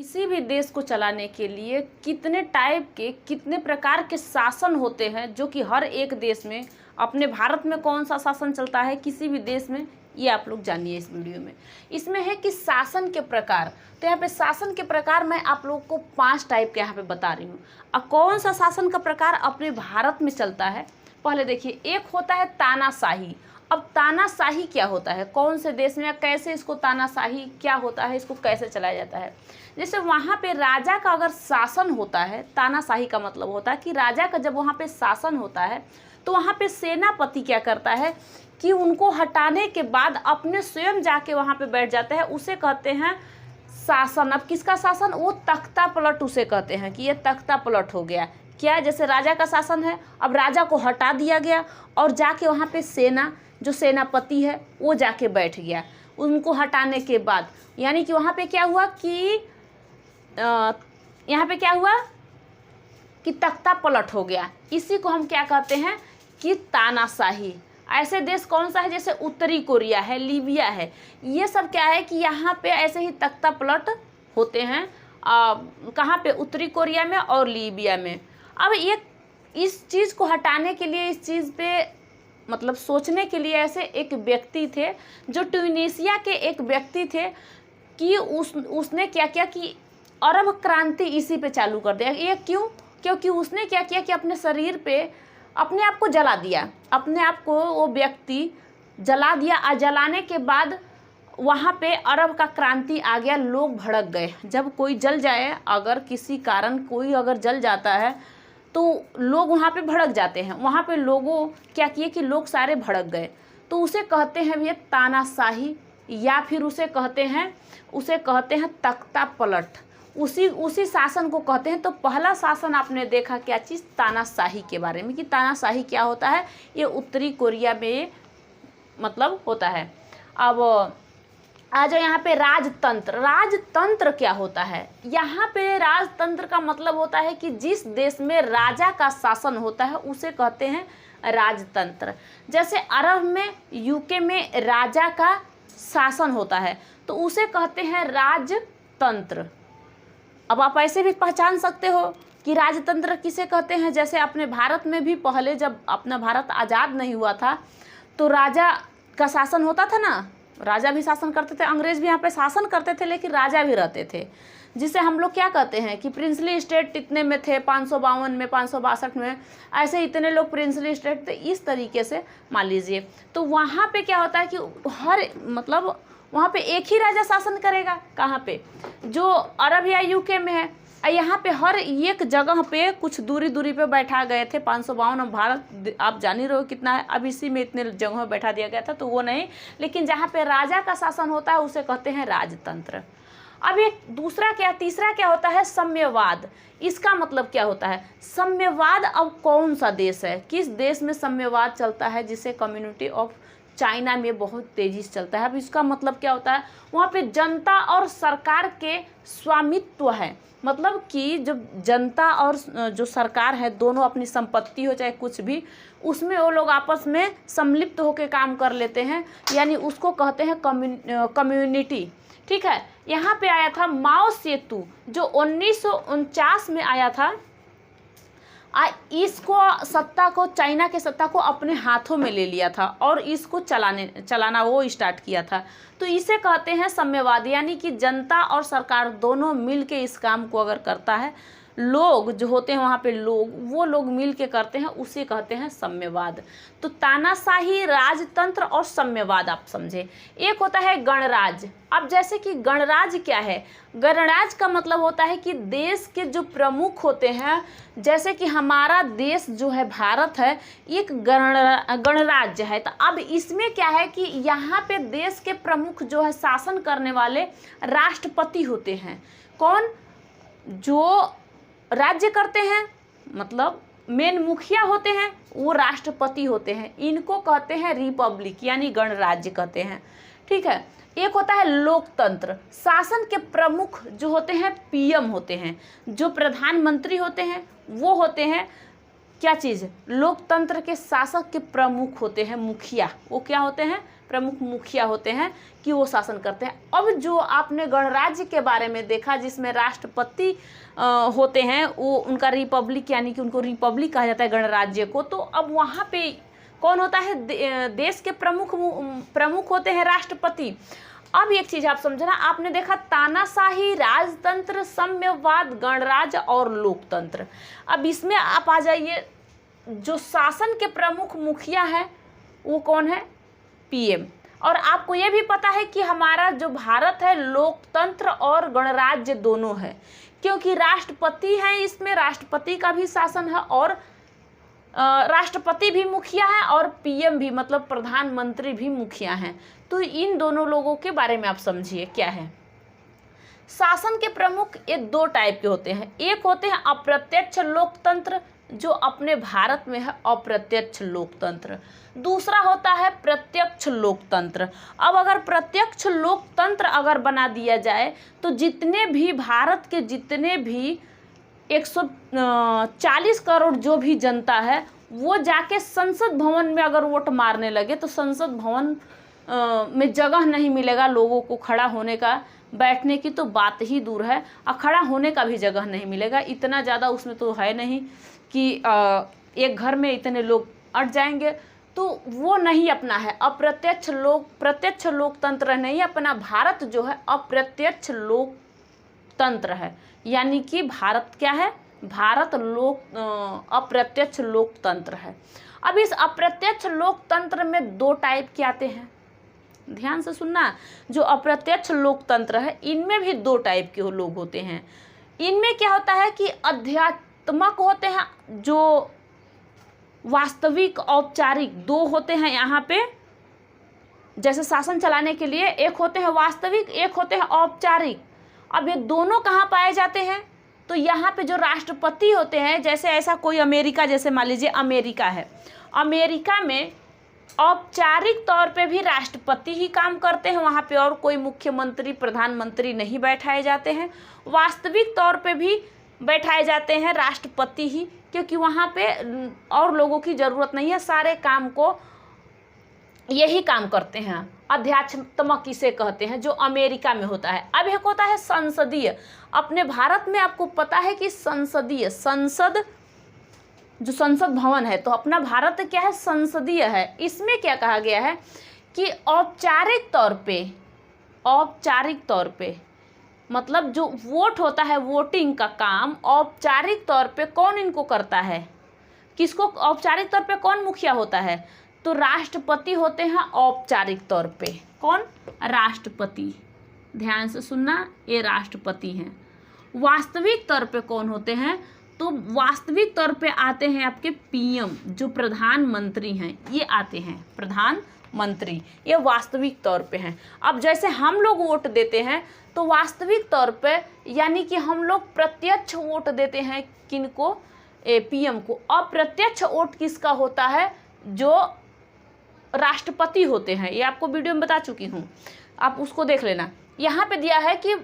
किसी भी देश को चलाने के लिए कितने टाइप के कितने प्रकार के शासन होते हैं, जो कि हर एक देश में, अपने भारत में कौन सा शासन चलता है, किसी भी देश में, ये आप लोग जानिए इस वीडियो में। इसमें है कि शासन के प्रकार। तो यहाँ पे शासन के प्रकार मैं आप लोग को 5 टाइप के यहाँ पे बता रही हूँ। अब कौन सा शासन का प्रकार अपने भारत में चलता है, पहले देखिए। एक होता है तानाशाही। अब तानाशाही क्या होता है, कौन से देश में, कैसे इसको तानाशाही क्या होता है, इसको कैसे चलाया जाता है। जैसे वहाँ पे राजा का अगर शासन होता है, तानाशाही का मतलब होता है कि राजा का जब वहाँ पे शासन होता है तो वहाँ पे सेनापति क्या करता है कि उनको हटाने के बाद अपने स्वयं जाके वहाँ पे बैठ जाते हैं, उसे कहते हैं शासन। अब किसका शासन, वो तख्ता पलट उसे कहते हैं कि ये तख्ता पलट हो गया। क्या, जैसे राजा का शासन है, अब राजा को हटा दिया गया और जाके वहाँ पे सेना, जो सेनापति है वो जाके बैठ गया उनको हटाने के बाद। यानी कि वहाँ पे क्या हुआ कि यहाँ पे क्या हुआ कि तख्ता पलट हो गया। इसी को हम क्या कहते हैं कि तानाशाही। ऐसे देश कौन सा है, जैसे उत्तरी कोरिया है, लीबिया है, ये सब क्या है कि यहाँ पे ऐसे ही तख्ता पलट होते हैं। कहाँ पे, उत्तरी कोरिया में और लीबिया में। अब इस चीज़ को हटाने के लिए, इस चीज़ पे मतलब सोचने के लिए ऐसे एक व्यक्ति थे, जो ट्यूनीशिया के एक व्यक्ति थे कि उसने क्या किया कि अरब क्रांति इसी पे चालू कर दिया। ये क्यों, क्योंकि उसने क्या किया कि अपने शरीर पे अपने आप को जला दिया, अपने आप को वो व्यक्ति जला दिया। और जलाने के बाद वहाँ पे अरब का क्रांति आ गया, लोग भड़क गए। जब कोई जल जाए, अगर किसी कारण कोई अगर जल जाता है तो लोग वहाँ पे भड़क जाते हैं। वहाँ पे लोगों क्या किए कि लोग सारे भड़क गए, तो उसे कहते हैं ये तानाशाही, या फिर उसे कहते हैं तख्ता पलट। उसी शासन को कहते हैं। तो पहला शासन आपने देखा क्या चीज़, तानाशाही के बारे में, कि तानाशाही क्या होता है, ये उत्तरी कोरिया में मतलब होता है। अब आ जाओ यहाँ पे राजतंत्र। राजतंत्र क्या होता है, यहाँ पे राजतंत्र का मतलब होता है कि जिस देश में राजा का शासन होता है उसे कहते हैं राजतंत्र। जैसे अरब में, यूके में राजा का शासन होता है तो उसे कहते हैं राजतंत्र। अब आप ऐसे भी पहचान सकते हो कि राजतंत्र किसे कहते हैं। जैसे अपने भारत में भी पहले जब अपना भारत आज़ाद नहीं हुआ था तो राजा का शासन होता था ना, राजा भी शासन करते थे, अंग्रेज भी यहाँ पे शासन करते थे, लेकिन राजा भी रहते थे, जिसे हम लोग क्या कहते हैं कि प्रिंसली स्टेट इतने में थे, 552 में, 562 में, ऐसे इतने लोग प्रिंसली स्टेट थे। इस तरीके से मान लीजिए। तो वहाँ पे क्या होता है कि मतलब वहाँ पे एक ही राजा शासन करेगा। कहाँ पे, जो अरब या यूके में है, यहाँ पे हर एक जगह पे कुछ दूरी पे बैठा गए थे। 552 भारत आप जान ही रहे हो कितना है, अब इसी में इतने जगह में बैठा दिया गया था, तो वो नहीं। लेकिन जहाँ पे राजा का शासन होता है उसे कहते हैं राजतंत्र। अब एक तीसरा क्या होता है, साम्यवाद। इसका मतलब क्या होता है, साम्यवाद। अब कौन सा देश है, किस देश में साम्यवाद चलता है, जिसे कम्युनिटी ऑफ चाइना में बहुत तेजी से चलता है। अब इसका मतलब क्या होता है, वहाँ पे जनता और सरकार के स्वामित्व है। मतलब कि जब जनता और जो सरकार है दोनों अपनी संपत्ति हो चाहे कुछ भी, उसमें वो लोग आपस में सम्मिलित होकर काम कर लेते हैं, यानी उसको कहते हैं कम्युनिटी। ठीक है। यहाँ पे आया था माओ सेतु, जो 1949 में आया था। इसको चाइना के सत्ता को अपने हाथों में ले लिया था और इसको चलाना वो स्टार्ट किया था। तो इसे कहते हैं साम्यवाद, यानी कि जनता और सरकार दोनों मिल के इस काम को अगर करता है, लोग जो होते हैं वहाँ पे वो लोग मिल के करते हैं, उसे कहते हैं साम्यवाद। तो तानाशाही, राजतंत्र और साम्यवाद आप समझे। एक होता है गणराज्य। अब जैसे कि गणराज्य क्या है, गणराज्य का मतलब होता है कि देश के जो प्रमुख होते हैं, जैसे कि हमारा देश जो है भारत है, एक गणराज्य है। तो अब इसमें क्या है कि यहाँ पे देश के प्रमुख जो है शासन करने वाले राष्ट्रपति होते हैं। कौन, जो राज्य करते हैं, मतलब मेन मुखिया होते हैं, वो राष्ट्रपति होते हैं। इनको कहते हैं रिपब्लिक, यानी गणराज्य कहते हैं। ठीक है। एक होता है लोकतंत्र। शासन के प्रमुख जो होते हैं पीएम होते हैं, जो प्रधानमंत्री होते हैं वो होते हैं क्या चीज़, लोकतंत्र के शासक के प्रमुख होते हैं मुखिया, वो क्या होते हैं, प्रमुख मुखिया होते हैं कि वो शासन करते हैं। अब जो आपने गणराज्य के बारे में देखा जिसमें राष्ट्रपति होते हैं, वो उनका रिपब्लिक यानी कि उनको रिपब्लिक कहा जाता है गणराज्य को। तो अब वहाँ पे कौन होता है, देश के प्रमुख होते हैं राष्ट्रपति। अब एक चीज आप समझना, आपने देखा तानाशाही, राजतंत्र, साम्यवाद, गणराज्य और लोकतंत्र। अब इसमें आप आ जाइए, जो शासन के प्रमुख मुखिया है वो कौन है, पीएम। और आपको ये भी पता है कि हमारा जो भारत है लोकतंत्र और गणराज्य दोनों है, क्योंकि राष्ट्रपति है, इसमें राष्ट्रपति का भी शासन है और राष्ट्रपति भी मुखिया है और पीएम भी मतलब प्रधानमंत्री भी मुखिया हैं। तो इन दोनों लोगों के बारे में आप समझिए क्या है। शासन के प्रमुख ये दो टाइप के होते हैं, एक होते हैं अप्रत्यक्ष लोकतंत्र जो अपने भारत में है अप्रत्यक्ष लोकतंत्र, दूसरा होता है प्रत्यक्ष लोकतंत्र। अब अगर प्रत्यक्ष लोकतंत्र अगर बना दिया जाए तो जितने भी भारत के जितने भी 140 करोड़ जो भी जनता है वो जाके संसद भवन में अगर वोट मारने लगे तो संसद भवन में जगह नहीं मिलेगा लोगों को खड़ा होने का, बैठने की तो बात ही दूर है, और खड़ा होने का भी जगह नहीं मिलेगा। इतना ज़्यादा उसमें तो है नहीं कि एक घर में इतने लोग अट जाएंगे, तो वो नहीं अपना है। प्रत्यक्ष लोकतंत्र नहीं अपना, भारत जो है अप्रत्यक्ष लोकतंत्र है, यानी कि भारत क्या है, भारत अप्रत्यक्ष लोकतंत्र है। अब इस अप्रत्यक्ष लोकतंत्र में दो टाइप के आते हैं, ध्यान से सुनना। जो अप्रत्यक्ष लोकतंत्र है इनमें भी दो टाइप के लोग होते हैं। इनमें क्या होता है कि अध्यात्मक होते हैं, जो वास्तविक औपचारिक, दो होते हैं यहाँ पे जैसे शासन चलाने के लिए, एक होते हैं वास्तविक, एक होते हैं औपचारिक। अब ये दोनों कहाँ पाए जाते हैं, तो यहाँ पे जो राष्ट्रपति होते हैं, जैसे ऐसा कोई अमेरिका, जैसे मान लीजिए अमेरिका है, अमेरिका में औपचारिक तौर पे भी राष्ट्रपति ही काम करते हैं, वहाँ पे और कोई मुख्यमंत्री प्रधानमंत्री नहीं बैठाए जाते हैं। वास्तविक तौर पे भी बैठाए जाते हैं राष्ट्रपति ही, क्योंकि वहाँ पे और लोगों की ज़रूरत नहीं है, सारे काम को यही काम करते हैं। अध्यात्मक इसे कहते हैं, जो अमेरिका में होता है। अब एक होता है संसदीय। अपने भारत में आपको पता है कि संसदीय, संसद जो संसद भवन है, तो अपना भारत क्या है, संसदीय है। इसमें क्या कहा गया है कि औपचारिक तौर पे मतलब जो वोट होता है, वोटिंग का काम औपचारिक तौर पे कौन इनको करता है, किसको औपचारिक तौर पे कौन मुखिया होता है, तो राष्ट्रपति होते हैं औपचारिक तौर पे। कौन, राष्ट्रपति, ध्यान से सुनना, ये राष्ट्रपति हैं। वास्तविक तौर पे कौन होते हैं, तो वास्तविक तौर पे आते हैं आपके पीएम, जो प्रधानमंत्री हैं, ये आते हैं प्रधानमंत्री, ये वास्तविक तौर पे हैं। अब जैसे हम लोग वोट देते हैं तो वास्तविक तौर पे यानी कि हम लोग प्रत्यक्ष वोट देते हैं किनको, पीएम को। अप्रत्यक्ष वोट किसका होता है, जो राष्ट्रपति होते हैं, ये आपको वीडियो में बता चुकी हूँ, आप उसको देख लेना। यहाँ पे दिया है कि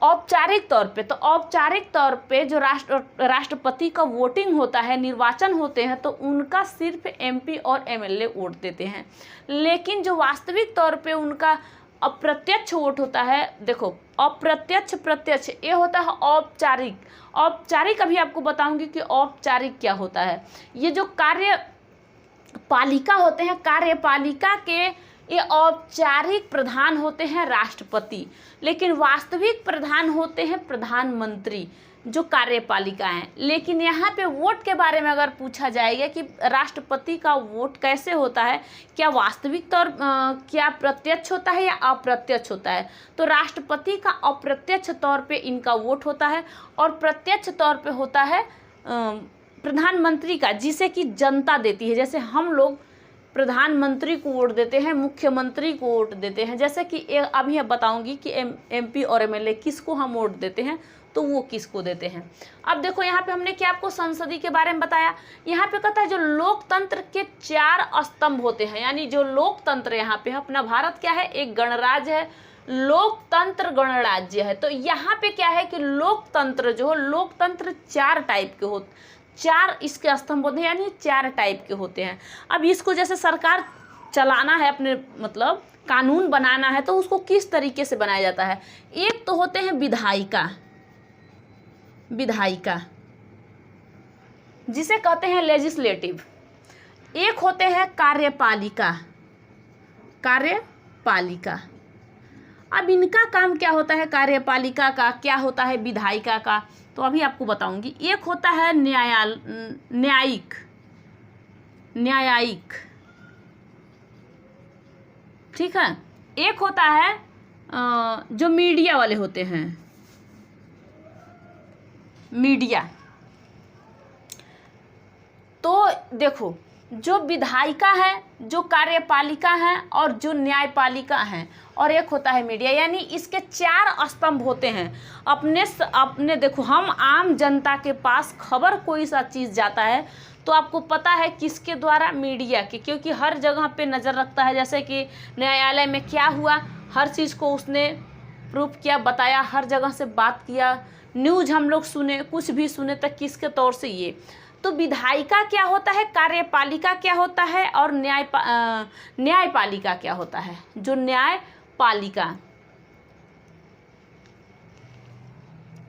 औपचारिक तौर पे, तो औपचारिक तौर पे जो राष्ट्रपति का वोटिंग होता है, निर्वाचन होते हैं, तो उनका सिर्फ एमपी और एमएलए वोट देते हैं। लेकिन जो वास्तविक तौर पे उनका अप्रत्यक्ष वोट होता है, देखो अप्रत्यक्ष प्रत्यक्ष, ये होता है औपचारिक। औपचारिक अभी आपको बताऊंगी कि औपचारिक क्या होता है। ये जो कार्यपालिका होते हैं, कार्यपालिका के ये औपचारिक प्रधान होते हैं राष्ट्रपति, लेकिन वास्तविक प्रधान होते हैं प्रधानमंत्री, जो कार्यपालिका हैं। लेकिन यहाँ पे वोट के बारे में अगर पूछा जाएगा कि राष्ट्रपति का वोट कैसे होता है, क्या वास्तविक तौर क्या प्रत्यक्ष होता है या अप्रत्यक्ष होता है, तो राष्ट्रपति का अप्रत्यक्ष तौर पे इनका वोट होता है और प्रत्यक्ष तौर पे होता है प्रधानमंत्री का, जिसे कि जनता देती है। जैसे हम लोग प्रधानमंत्री को वोट देते हैं, मुख्यमंत्री को वोट देते हैं, जैसे कि अभी बताऊंगी कि एमपी और एमएलए किसको हम वोट देते हैं, तो वो किसको देते हैं। अब देखो यहाँ पे हमने क्या आपको संसदीय के बारे में बताया। यहाँ पे कहता है जो लोकतंत्र के 4 स्तंभ होते हैं, यानी जो लोकतंत्र यहाँ पे अपना भारत क्या है, एक गणराज्य है, लोकतंत्र गणराज्य है। तो यहाँ पे क्या है कि लोकतंत्र जो हो, लोकतंत्र 4 टाइप के होते, 4 इसके स्तंभ होते हैं, यानी 4 टाइप के होते हैं। अब इसको जैसे सरकार चलाना है, अपने मतलब कानून बनाना है, तो उसको किस तरीके से बनाया जाता है। एक तो होते हैं विधायिका, विधायिका जिसे कहते हैं लेजिस्लेटिव। एक होते हैं कार्यपालिका, कार्यपालिका। अब इनका काम क्या होता है, कार्यपालिका का क्या होता है, विधायिका का, तो अभी आपको बताऊंगी। एक होता है न्यायिक, न्यायिक, ठीक है। एक होता है जो मीडिया वाले होते हैं, मीडिया। तो देखो, जो विधायिका है, जो कार्यपालिका है, और जो न्यायपालिका है, और एक होता है मीडिया, यानी इसके 4 स्तंभ होते हैं। अपने देखो, हम आम जनता के पास खबर कोई सा चीज़ जाता है तो आपको पता है किसके द्वारा, मीडिया के, क्योंकि हर जगह पे नज़र रखता है। जैसे कि न्यायालय में क्या हुआ, हर चीज़ को उसने प्रूफ किया, बताया, हर जगह से बात किया, न्यूज़ हम लोग सुने, कुछ भी सुने, तक किसके तौर से ये। तो विधायिका क्या होता है, कार्यपालिका क्या होता है, और न्यायपालिका क्या होता है। जो न्यायपालिका,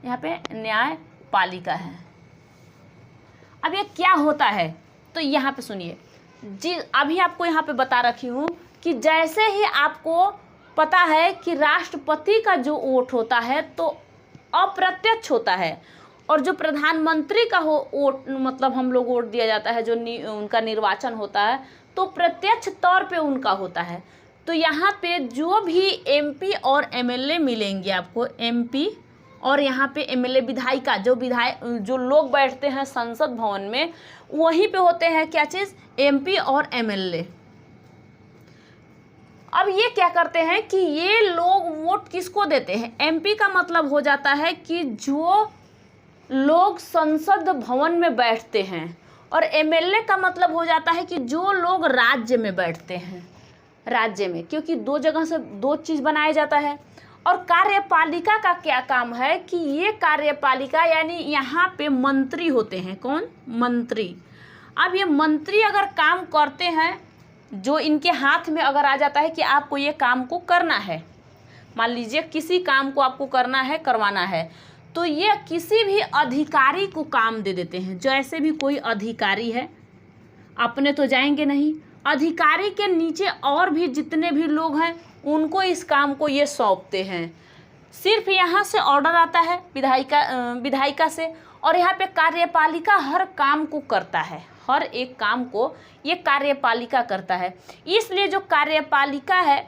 यहाँ पे न्यायपालिका है। अब ये क्या होता है, तो यहाँ पे सुनिए जी, अभी आपको यहाँ पे बता रखी हूँ कि जैसे ही आपको पता है कि राष्ट्रपति का जो वोट होता है तो अप्रत्यक्ष होता है, और जो प्रधानमंत्री का वोट, मतलब हम लोग वोट दिया जाता है, जो उनका निर्वाचन होता है, तो प्रत्यक्ष तौर पे उनका होता है। तो यहाँ पे जो भी एमपी और एमएलए मिलेंगे आपको, एमपी और यहाँ पे एमएलए, विधायिका, जो लोग बैठते हैं संसद भवन में, वहीं पे होते हैं क्या चीज़, एमपी और एमएलए। अब ये क्या करते हैं कि ये लोग वोट किसको देते हैं, एमपी का मतलब हो जाता है कि जो लोग संसद भवन में बैठते हैं, और एमएलए का मतलब हो जाता है कि जो लोग राज्य में बैठते हैं, राज्य में, क्योंकि 2 जगह से 2 चीज़ बनाया जाता है। और कार्यपालिका का क्या काम है कि ये कार्यपालिका यानी यहाँ पे मंत्री होते हैं, कौन, मंत्री। अब ये मंत्री अगर काम करते हैं, जो इनके हाथ में अगर आ जाता है कि आपको ये काम को करना है, मान लीजिए किसी काम को आपको करना है, करवाना है, तो ये किसी भी अधिकारी को काम दे देते हैं। जैसे भी कोई अधिकारी है, अपने तो जाएंगे नहीं, अधिकारी के नीचे और भी जितने भी लोग हैं उनको इस काम को ये सौंपते हैं। सिर्फ यहाँ से ऑर्डर आता है विधायिका से, और यहाँ पे कार्यपालिका हर काम को करता है, हर एक काम को ये कार्यपालिका करता है। इसलिए जो कार्यपालिका है,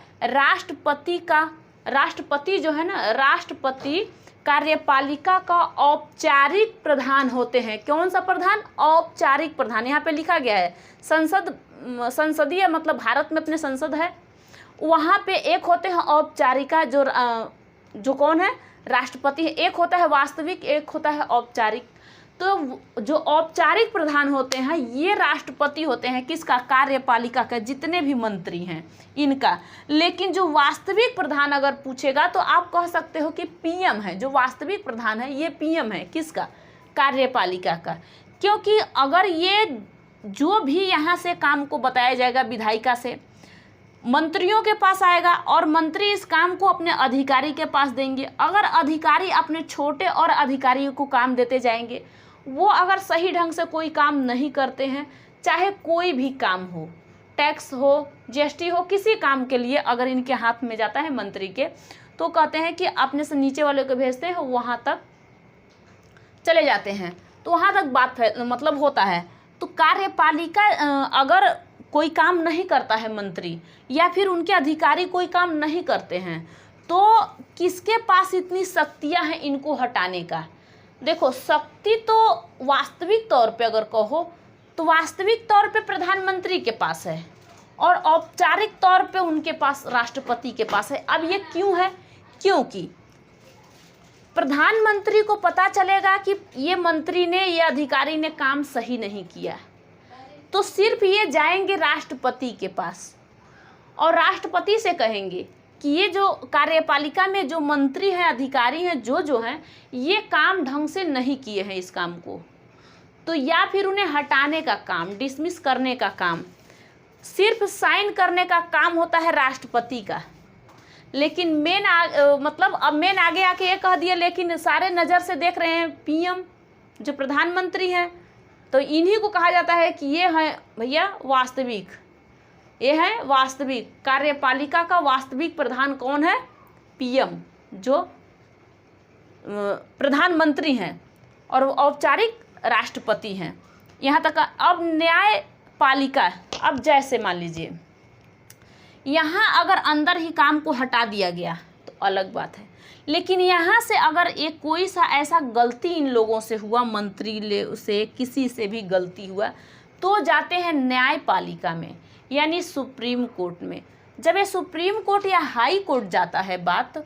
राष्ट्रपति जो है ना, राष्ट्रपति कार्यपालिका का औपचारिक प्रधान होते हैं। कौन सा प्रधान, औपचारिक प्रधान। यहाँ पे लिखा गया है संसदीय, मतलब भारत में अपने संसद है, वहाँ पे एक होते हैं औपचारिका, जो कौन है, राष्ट्रपति है। एक होता है वास्तविक, एक होता है औपचारिक। तो जो औपचारिक प्रधान होते हैं ये राष्ट्रपति होते हैं, किसका, कार्यपालिका का, जितने भी मंत्री हैं इनका। लेकिन जो वास्तविक प्रधान अगर पूछेगा तो आप कह सकते हो कि पीएम है। जो वास्तविक प्रधान है ये पीएम है, किसका, कार्यपालिका का। क्योंकि अगर ये जो भी यहाँ से काम को बताया जाएगा विधायिका से, मंत्रियों के पास आएगा, और मंत्री इस काम को अपने अधिकारी के पास देंगे। अगर अधिकारी अपने छोटे और अधिकारियों को काम देते जाएंगे, वो अगर सही ढंग से कोई काम नहीं करते हैं, चाहे कोई भी काम हो, टैक्स हो, जीएसटी हो, किसी काम के लिए अगर इनके हाथ में जाता है मंत्री के, तो कहते हैं कि अपने से नीचे वाले को भेजते हैं, वहाँ तक चले जाते हैं, तो वहाँ तक बात मतलब होता है। तो कार्यपालिका अगर कोई काम नहीं करता है मंत्री, या फिर उनके अधिकारी कोई काम नहीं करते हैं, तो किसके पास इतनी शक्तियां हैं इनको हटाने का। देखो, शक्ति तो वास्तविक तौर पे अगर कहो तो वास्तविक तौर पे प्रधानमंत्री के पास है, और औपचारिक तौर पे उनके पास, राष्ट्रपति के पास है। अब ये क्यों है, क्योंकि प्रधानमंत्री को पता चलेगा कि ये मंत्री ने, ये अधिकारी ने काम सही नहीं किया, तो सिर्फ ये जाएंगे राष्ट्रपति के पास, और राष्ट्रपति से कहेंगे कि ये जो कार्यपालिका में जो मंत्री हैं, अधिकारी हैं, जो हैं, ये काम ढंग से नहीं किए हैं इस काम को, तो या फिर उन्हें हटाने का काम, डिसमिस करने का काम सिर्फ साइन करने का काम होता है राष्ट्रपति का। लेकिन मतलब अब मेन आगे आके ये कह दिया, लेकिन सारे नज़र से देख रहे हैं पीएम जो प्रधानमंत्री हैं, तो इन्हीं को कहा जाता है कि ये है भैया वास्तविक, ये है वास्तविक कार्यपालिका का वास्तविक प्रधान कौन है? पीएम, जो प्रधानमंत्री हैं और औपचारिक राष्ट्रपति हैं। यहाँ तक। अब न्यायपालिका, अब जैसे मान लीजिए यहाँ अगर अंदर ही काम को हटा दिया गया तो अलग बात है, लेकिन यहाँ से अगर एक कोई सा ऐसा गलती इन लोगों से हुआ, मंत्री से किसी से भी गलती हुआ, तो जाते हैं न्यायपालिका में यानी सुप्रीम कोर्ट में। जब ये सुप्रीम कोर्ट या हाई कोर्ट जाता है बात,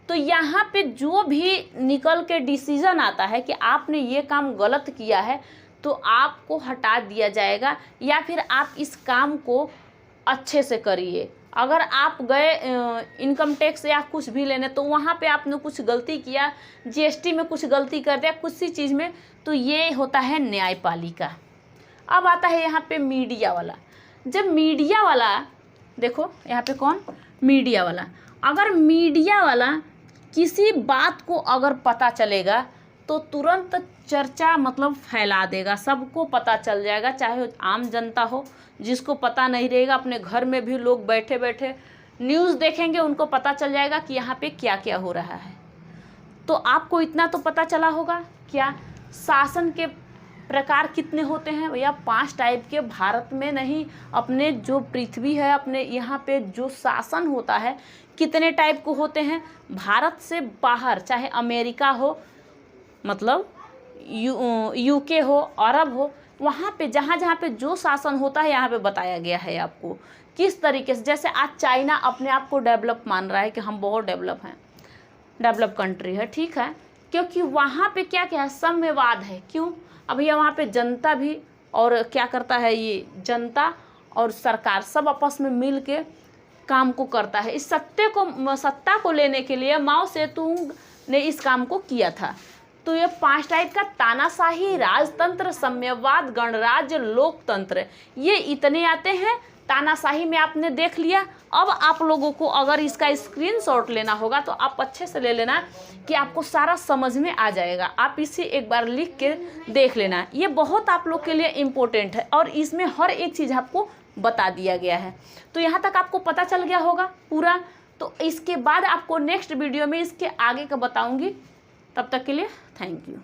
तो यहाँ पे जो भी निकल के डिसीजन आता है कि आपने ये काम गलत किया है तो आपको हटा दिया जाएगा, या फिर आप इस काम को अच्छे से करिए। अगर आप गए इनकम टैक्स या कुछ भी लेने, तो वहाँ पे आपने कुछ गलती किया, जीएसटी में कुछ गलती कर दिया, कुछ सी चीज़ में, तो ये होता है न्यायपालिका। अब आता है यहाँ पे मीडिया वाला। जब मीडिया वाला, देखो यहाँ पे कौन? मीडिया वाला। अगर मीडिया वाला किसी बात को अगर पता चलेगा तो तुरंत चर्चा मतलब फैला देगा, सबको पता चल जाएगा, चाहे आम जनता हो, जिसको पता नहीं रहेगा अपने घर में भी लोग बैठे बैठे न्यूज़ देखेंगे, उनको पता चल जाएगा कि यहाँ पे क्या क्या हो रहा है। तो आपको इतना तो पता चला होगा क्या शासन के प्रकार कितने होते हैं भैया? 5 टाइप के। भारत में नहीं, अपने जो पृथ्वी है, अपने यहाँ पे जो शासन होता है कितने टाइप को होते हैं। भारत से बाहर चाहे अमेरिका हो, मतलब यूके हो, अरब हो, वहाँ पे जहाँ जहाँ पे जो शासन होता है यहाँ पे बताया गया है आपको किस तरीके से। जैसे आज चाइना अपने आप को डेवलप मान रहा है कि हम बहुत डेवलप हैं, डेवलप कंट्री है, ठीक है, क्योंकि वहाँ पे क्या क्या है? साम्यवाद है। क्यों? अब भैया वहाँ पे जनता भी और क्या करता है, ये जनता और सरकार सब आपस में मिल के काम को करता है। इस सत्ता को लेने के लिए माओ सेतुंग ने इस काम को किया था। तो ये 5 टाइप का तानाशाही, राजतंत्र, साम्यवाद, गणराज्य, लोकतंत्र, ये इतने आते हैं। तानाशाही में आपने देख लिया। अब आप लोगों को अगर इसका स्क्रीनशॉट लेना होगा तो आप अच्छे से ले लेना कि आपको सारा समझ में आ जाएगा। आप इसे एक बार लिख के देख लेना, ये बहुत आप लोग के लिए इम्पोर्टेंट है और इसमें हर एक चीज़ आपको बता दिया गया है। तो यहाँ तक आपको पता चल गया होगा पूरा। तो इसके बाद आपको नेक्स्ट वीडियो में इसके आगे का बताऊँगी। तब तक के लिए थैंक यू।